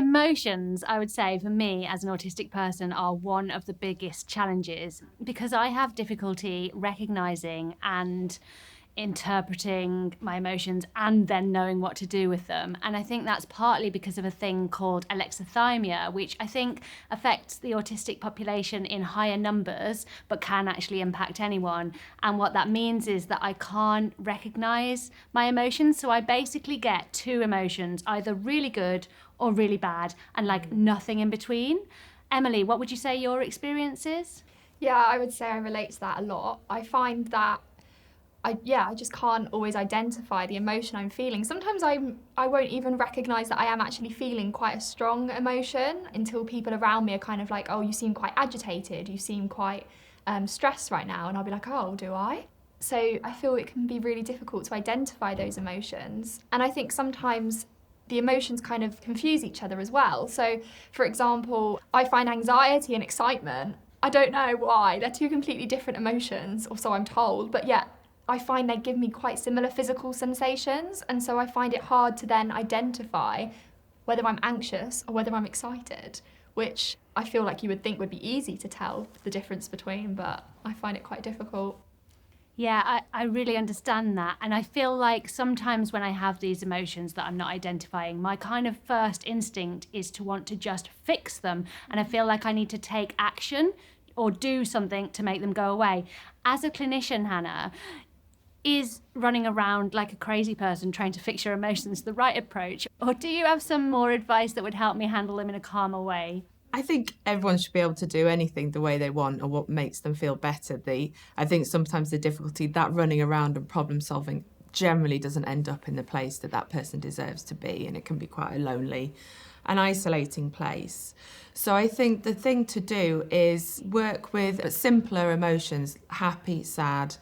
emotions, I would say, for me as an autistic person, are one of the biggest challenges because I have difficulty recognizing and interpreting my emotions and then knowing what to do with them. And I think that's partly because of a thing called alexithymia, which I think affects the autistic population in higher numbers, but can actually impact anyone. And what that means is that I can't recognize my emotions. So I basically get two emotions, either really good or really bad, and like nothing in between. Emily, what would you say your experience is? Yeah, I would say I relate to that a lot. I find that I just can't always identify the emotion I'm feeling. Sometimes I won't even recognise that I am actually feeling quite a strong emotion until people around me are kind of like, oh, you seem quite agitated, you seem quite stressed right now. And I'll be like, oh, do I? So I feel it can be really difficult to identify those emotions. And I think sometimes the emotions kind of confuse each other as well. So, for example, I find anxiety and excitement, I don't know why, they're two completely different emotions, or so I'm told, but yet I find they give me quite similar physical sensations, and so I find it hard to then identify whether I'm anxious or whether I'm excited, which I feel like you would think would be easy to tell the difference between, but I find it quite difficult. Yeah, I really understand that. And I feel like sometimes when I have these emotions that I'm not identifying, my kind of first instinct is to want to just fix them. And I feel like I need to take action or do something to make them go away. As a clinician, Hannah, is running around like a crazy person trying to fix your emotions the right approach? Or do you have some more advice that would help me handle them in a calmer way? I think everyone should be able to do anything the way they want or what makes them feel better. I think sometimes the difficulty, that running around and problem solving generally doesn't end up in the place that that person deserves to be, and it can be quite a lonely and isolating place. So I think the thing to do is work with simpler emotions, happy, sad,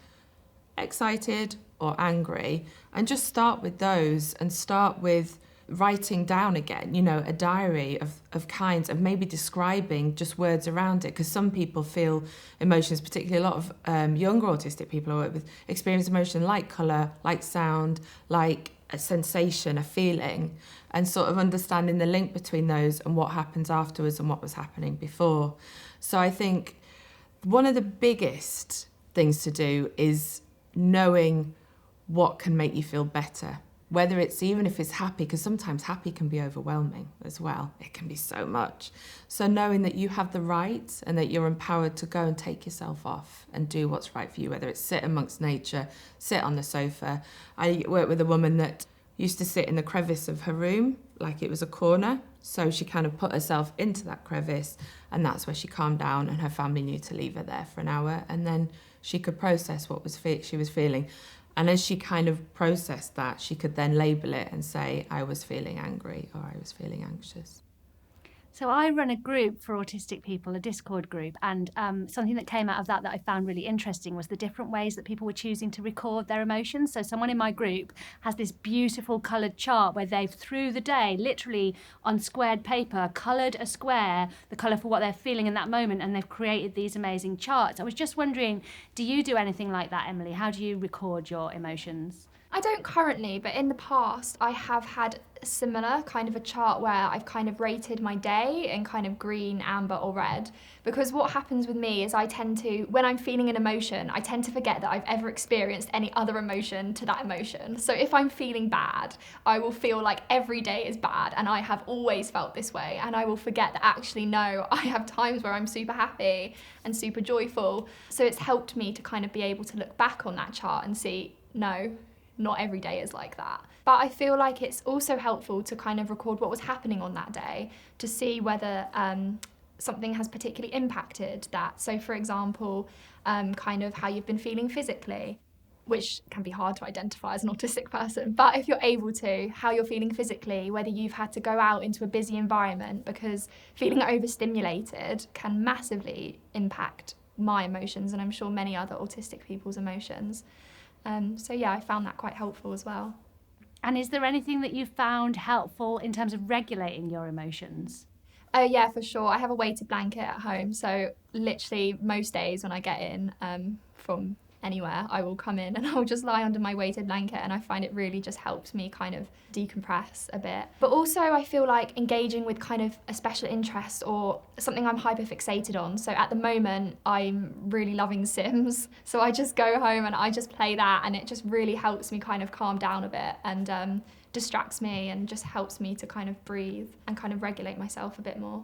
excited or angry, and just start with those and start with writing down again, a diary of kinds, and maybe describing just words around it, because some people feel emotions, particularly a lot of younger autistic people I work with, experience emotion like colour, like sound, like a sensation, a feeling, and sort of understanding the link between those and what happens afterwards and what was happening before. So I think one of the biggest things to do is knowing what can make you feel better, whether it's, even if it's happy, because sometimes happy can be overwhelming as well. It can be so much. So knowing that you have the right and that you're empowered to go and take yourself off and do what's right for you, whether it's sit amongst nature, sit on the sofa. I work with a woman that used to sit in the crevice of her room like it was a corner. So she kind of put herself into that crevice, and that's where she calmed down, and her family knew to leave her there for an hour, and then she could process what she was feeling. And as she kind of processed that, she could then label it and say, I was feeling angry or I was feeling anxious. So I run a group for autistic people, a Discord group, and something that came out of that I found really interesting was the different ways that people were choosing to record their emotions. So someone in my group has this beautiful coloured chart where they've, through the day, literally on squared paper, coloured a square, the colour for what they're feeling in that moment, and they've created these amazing charts. I was just wondering, do you do anything like that, Emily? How do you record your emotions? I don't currently, but in the past I have had a similar kind of a chart where I've kind of rated my day in kind of green, amber or red, because what happens with me is I tend to, when I'm feeling an emotion, I tend to forget that I've ever experienced any other emotion to that emotion. So if I'm feeling bad, I will feel like every day is bad and I have always felt this way, and I will forget that actually no, I have times where I'm super happy and super joyful. So it's helped me to kind of be able to look back on that chart and see, no, not every day is like that. But I feel like it's also helpful to kind of record what was happening on that day to see whether something has particularly impacted that. So for example, kind of how you've been feeling physically, which can be hard to identify as an autistic person. But if you're able to, how you're feeling physically, whether you've had to go out into a busy environment, because feeling overstimulated can massively impact my emotions, and I'm sure many other autistic people's emotions. So yeah, I found that quite helpful as well. And is there anything that you found helpful in terms of regulating your emotions? Oh yeah, for sure. I have a weighted blanket at home, so literally most days when I get in from anywhere, I will come in and I'll just lie under my weighted blanket, and I find it really just helps me kind of decompress a bit. But also I feel like engaging with kind of a special interest or something I'm hyper fixated on. So at the moment I'm really loving Sims, so I just go home and I just play that, and it just really helps me kind of calm down a bit and distracts me and just helps me to kind of breathe and kind of regulate myself a bit more.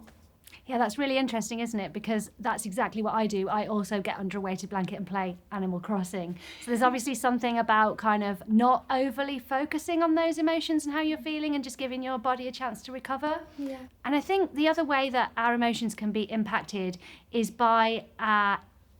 Yeah, that's really interesting, isn't it? Because that's exactly what I do. I also get under a weighted blanket and play Animal Crossing. So there's obviously something about kind of not overly focusing on those emotions and how you're feeling and just giving your body a chance to recover. Yeah. And I think the other way that our emotions can be impacted is by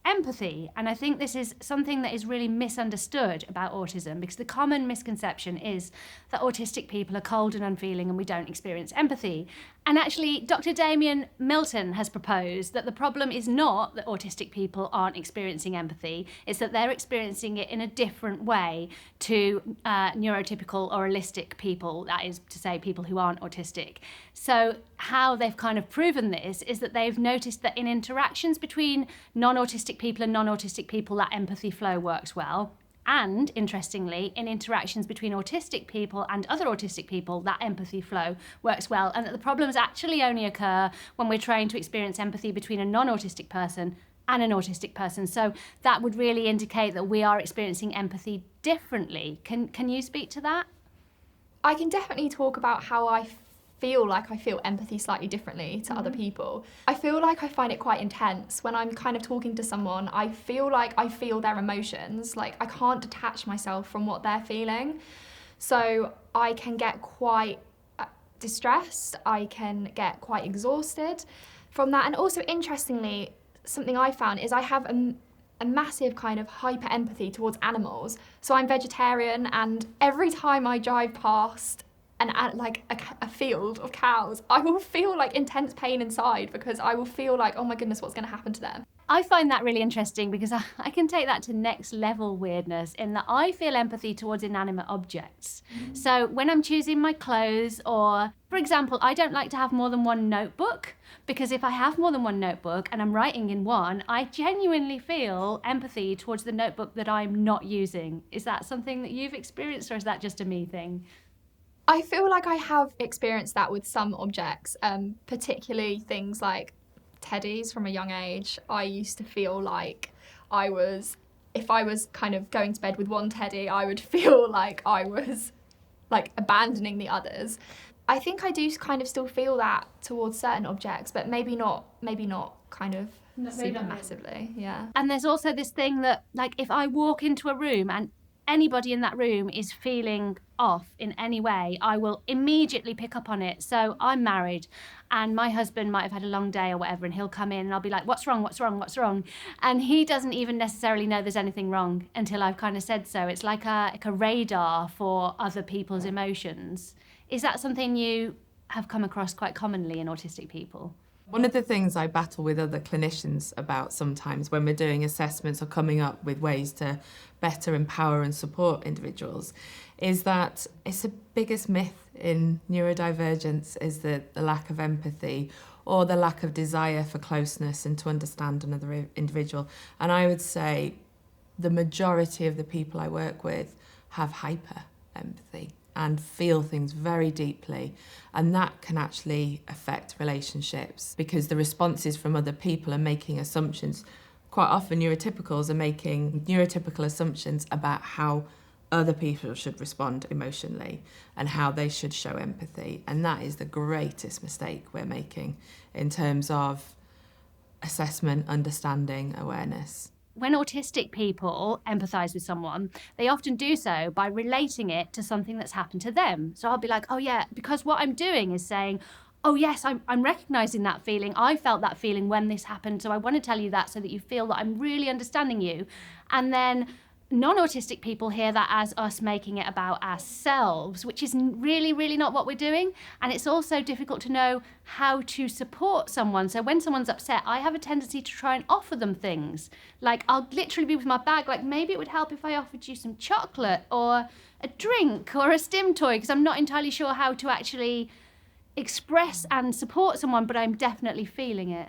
empathy. And I think this is something that is really misunderstood about autism, because the common misconception is that autistic people are cold and unfeeling and we don't experience empathy. And actually, Dr. Damien Milton has proposed that the problem is not that autistic people aren't experiencing empathy, it's that they're experiencing it in a different way to neurotypical or holistic people, that is to say, people who aren't autistic. So how they've kind of proven this is that they've noticed that in interactions between non-autistic people and non-autistic people, that empathy flow works well. And, interestingly, in interactions between autistic people and other autistic people, that empathy flow works well. And that the problems actually only occur when we're trying to experience empathy between a non-autistic person and an autistic person. So that would really indicate that we are experiencing empathy differently. Can you speak to that? I can definitely talk about how I feel like I feel empathy slightly differently to other people. I feel like I find it quite intense when I'm kind of talking to someone. I feel like I feel their emotions, like I can't detach myself from what they're feeling. So I can get quite distressed, I can get quite exhausted from that. And also, interestingly, something I found is I have a massive kind of hyper empathy towards animals. So I'm vegetarian, and every time I drive past a field of cows, I will feel like intense pain inside, because I will feel like, oh my goodness, what's going to happen to them? I find that really interesting, because I can take that to next level weirdness in that I feel empathy towards inanimate objects. So when I'm choosing my clothes, or for example, I don't like to have more than one notebook, because if I have more than one notebook and I'm writing in one, I genuinely feel empathy towards the notebook that I'm not using. Is that something that you've experienced, or is that just a me thing? I feel like I have experienced that with some objects, particularly things like teddies from a young age. I used to feel like if I was kind of going to bed with one teddy, I would feel like I was like abandoning the others. I think I do kind of still feel that towards certain objects, but maybe not kind of super massively, yeah. And there's also this thing that, like, if I walk into a room and anybody in that room is feeling off in any way, I will immediately pick up on it. So I'm married and my husband might have had a long day or whatever, and he'll come in and I'll be like, what's wrong? And he doesn't even necessarily know there's anything wrong until I've kind of said so. It's like a radar for other people's emotions. Is that something you have come across quite commonly in autistic people? One of the things I battle with other clinicians about sometimes when we're doing assessments or coming up with ways to better empower and support individuals is that it's the biggest myth in neurodivergence is the lack of empathy or the lack of desire for closeness and to understand another individual. And I would say the majority of the people I work with have hyper empathy and feel things very deeply, and that can actually affect relationships because the responses from other people are making assumptions. Quite often neurotypicals are making neurotypical assumptions about how other people should respond emotionally and how they should show empathy, and that is the greatest mistake we're making in terms of assessment, understanding, awareness. When autistic people empathise with someone, they often do so by relating it to something that's happened to them. So I'll be like, oh yeah, because what I'm doing is saying, oh yes, I'm recognising that feeling. I felt that feeling when this happened, so I want to tell you that so that you feel that I'm really understanding you. And then non-autistic people hear that as us making it about ourselves, which is really, really not what we're doing. And it's also difficult to know how to support someone. So when someone's upset, I have a tendency to try and offer them things. Like I'll literally be with my bag, like maybe it would help if I offered you some chocolate or a drink or a stim toy, because I'm not entirely sure how to actually express and support someone, but I'm definitely feeling it.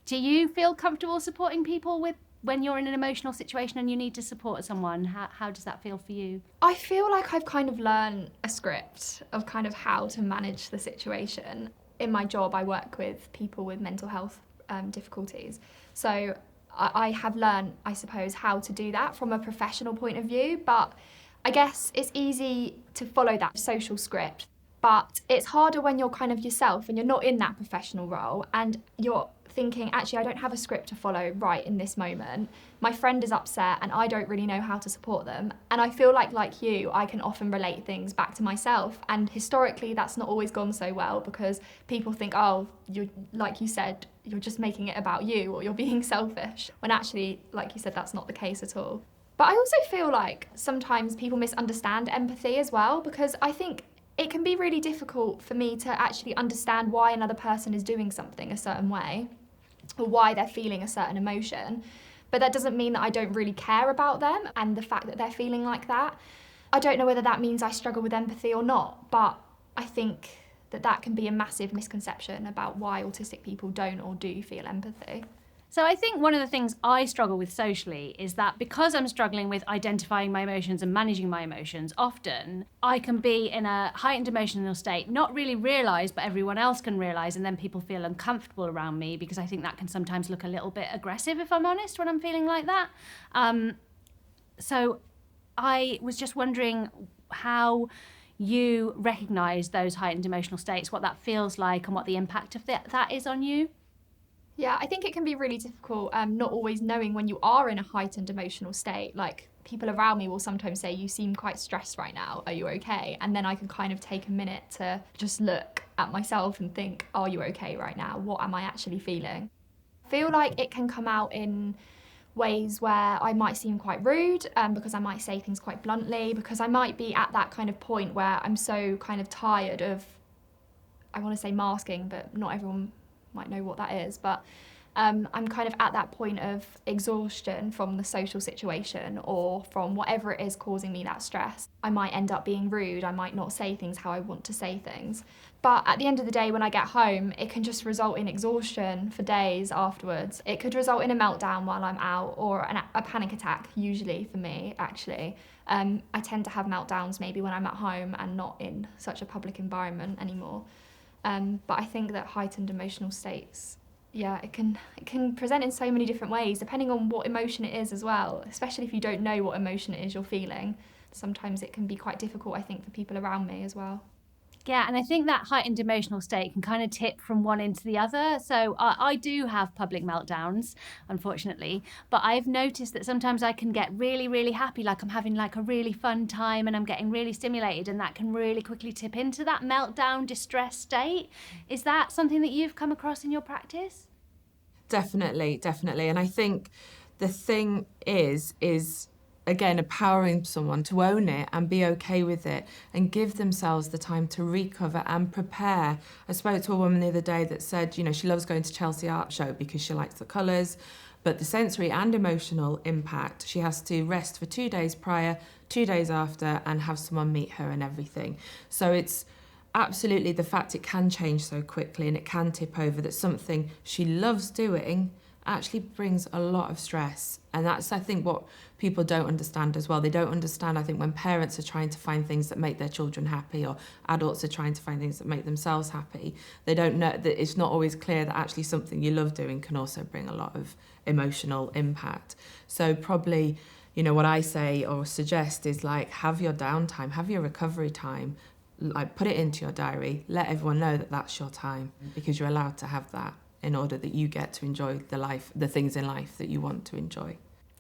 Do you feel comfortable supporting people with when you're in an emotional situation and you need to support someone? How does that feel for you? I feel like I've kind of learned a script of kind of how to manage the situation. In my job, I work with people with mental health difficulties. So I have learned, I suppose, how to do that from a professional point of view. But I guess it's easy to follow that social script. But it's harder when you're kind of yourself and you're not in that professional role and you're thinking, actually, I don't have a script to follow right in this moment. My friend is upset and I don't really know how to support them. And I feel like you, I can often relate things back to myself. And historically, that's not always gone so well because people think, oh, you're, like you said, you're just making it about you or you're being selfish. When actually, like you said, that's not the case at all. But I also feel like sometimes people misunderstand empathy as well, because I think it can be really difficult for me to actually understand why another person is doing something a certain way or why they're feeling a certain emotion. But that doesn't mean that I don't really care about them and the fact that they're feeling like that. I don't know whether that means I struggle with empathy or not, but I think that can be a massive misconception about why autistic people don't or do feel empathy. So I think one of the things I struggle with socially is that because I'm struggling with identifying my emotions and managing my emotions, often I can be in a heightened emotional state, not really realise, but everyone else can realise, and then people feel uncomfortable around me because I think that can sometimes look a little bit aggressive, if I'm honest, when I'm feeling like that. So I was just wondering how you recognise those heightened emotional states, what that feels like and what the impact of that is on you. Yeah, I think it can be really difficult not always knowing when you are in a heightened emotional state. Like, people around me will sometimes say, you seem quite stressed right now, are you okay? And then I can kind of take a minute to just look at myself and think, are you okay right now? What am I actually feeling? I feel like it can come out in ways where I might seem quite rude because I might say things quite bluntly, because I might be at that kind of point where I'm so kind of tired of, I want to say masking, but not everyone might know what that is, but I'm kind of at that point of exhaustion from the social situation or from whatever it is causing me that stress. I might end up being rude, I might not say things how I want to say things. But at the end of the day, when I get home, it can just result in exhaustion for days afterwards. It could result in a meltdown while I'm out or a panic attack, usually for me, actually. I tend to have meltdowns maybe when I'm at home and not in such a public environment anymore. But I think that heightened emotional states, yeah, it can present in so many different ways, depending on what emotion it is as well, especially if you don't know what emotion it is you're feeling. Sometimes it can be quite difficult, I think, for people around me as well. Yeah, and I think that heightened emotional state can kind of tip from one into the other. So I do have public meltdowns, unfortunately, but I've noticed that sometimes I can get really, really happy, like I'm having like a really fun time and I'm getting really stimulated, and that can really quickly tip into that meltdown, distress state. Is that something that you've come across in your practice? Definitely. And I think the thing is again, empowering someone to own it and be okay with it and give themselves the time to recover and prepare. I spoke to a woman the other day that said, she loves going to Chelsea Art Show because she likes the colours, but the sensory and emotional impact, she has to rest for 2 days prior, 2 days after, and have someone meet her and everything. So it's absolutely the fact it can change so quickly and it can tip over, that something she loves doing actually brings a lot of stress. And that's, I think, what people don't understand as well. They don't understand, I think, when parents are trying to find things that make their children happy, or adults are trying to find things that make themselves happy, they don't know that it's not always clear that actually something you love doing can also bring a lot of emotional impact. So probably, what I say or suggest is, like, have your downtime, have your recovery time, like, put it into your diary, let everyone know that that's your time, because you're allowed to have that in order that you get to enjoy the things in life that you want to enjoy.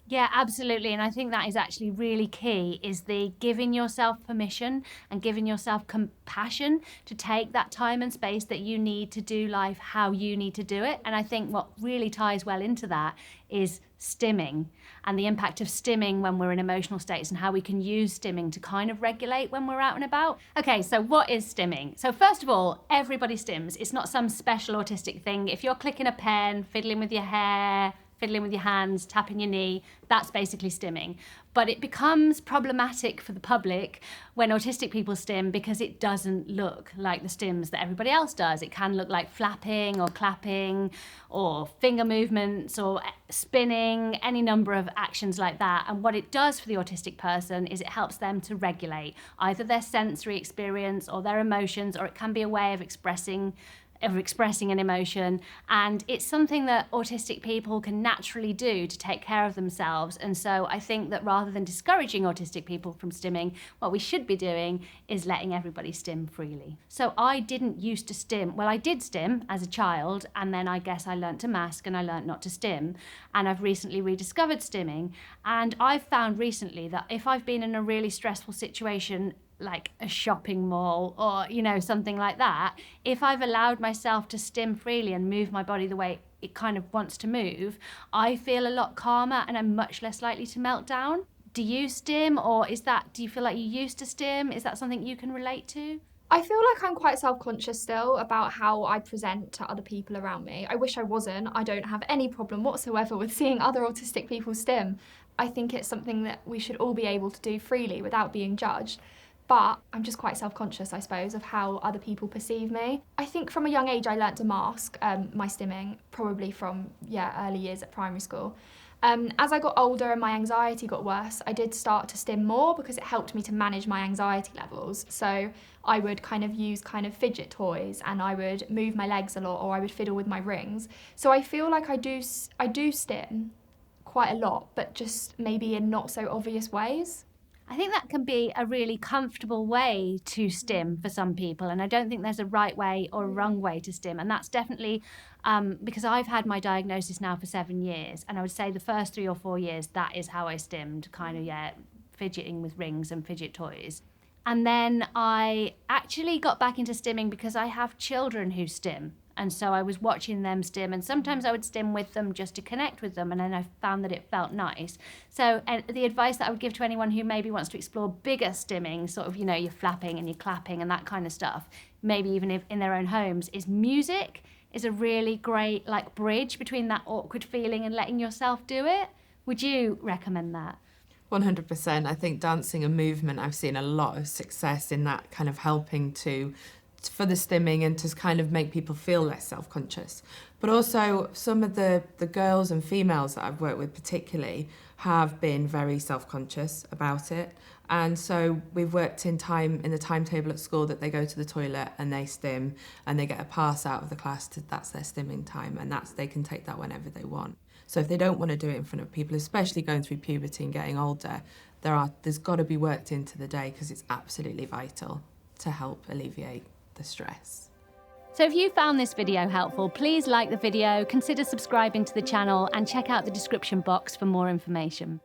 Yeah, absolutely. And I think that is actually really key, is the giving yourself permission and giving yourself compassion to take that time and space that you need to do life how you need to do it. And I think what really ties well into that is stimming and the impact of stimming when we're in emotional states and how we can use stimming to kind of regulate when we're out and about. Okay, so what is stimming? So first of all, everybody stims. It's not some special autistic thing. If you're clicking a pen, fiddling with your hair, fiddling with your hands, tapping your knee, that's basically stimming. But it becomes problematic for the public when autistic people stim because it doesn't look like the stims that everybody else does. It can look like flapping or clapping or finger movements or spinning, any number of actions like that. And what it does for the autistic person is it helps them to regulate either their sensory experience or their emotions, or it can be a way of expressing an emotion, and it's something that autistic people can naturally do to take care of themselves. And so I think that rather than discouraging autistic people from stimming, what we should be doing is letting everybody stim freely. So I didn't used to stim. Well, I did stim as a child, and then I guess I learnt to mask and I learnt not to stim, and I've recently rediscovered stimming. And I've found recently that if I've been in a really stressful situation, like a shopping mall or, you know, something like that, if I've allowed myself to stim freely and move my body the way it kind of wants to move, I feel a lot calmer and I'm much less likely to melt down. Do you stim, or do you feel like you used to stim? Is that something you can relate to? I feel like I'm quite self-conscious still about how I present to other people around me. I wish I wasn't. I don't have any problem whatsoever with seeing other autistic people stim. I think it's something that we should all be able to do freely without being judged. But I'm just quite self-conscious, I suppose, of how other people perceive me. I think from a young age I learnt to mask my stimming, probably from early years at primary school. As I got older and my anxiety got worse, I did start to stim more because it helped me to manage my anxiety levels. So I would use fidget toys, and I would move my legs a lot, or I would fiddle with my rings. So I feel like I do stim quite a lot, but just maybe in not so obvious ways. I think that can be a really comfortable way to stim for some people, and I don't think there's a right way or a wrong way to stim. And that's definitely because I've had my diagnosis now for 7 years, and I would say the first 3 or 4 years, that is how I stimmed, fidgeting with rings and fidget toys. And then I actually got back into stimming because I have children who stim. And so I was watching them stim, and sometimes I would stim with them just to connect with them, and then I found that it felt nice. So the advice that I would give to anyone who maybe wants to explore bigger stimming, sort of, you're flapping and you're clapping and that kind of stuff, maybe even if in their own homes, is music is a really great bridge between that awkward feeling and letting yourself do it. Would you recommend that? 100%. I think dancing and movement, I've seen a lot of success in that kind of helping for the stimming and to kind of make people feel less self-conscious. But also some of the girls and females that I've worked with particularly have been very self-conscious about it. And so we've worked in the timetable at school that they go to the toilet and they stim, and they get a pass out of the class that's their stimming time, and they can take that whenever they want. So if they don't want to do it in front of people, especially going through puberty and getting older, there's got to be worked into the day, because it's absolutely vital to help alleviate the stress. So if you found this video helpful, please like the video, consider subscribing to the channel, and check out the description box for more information.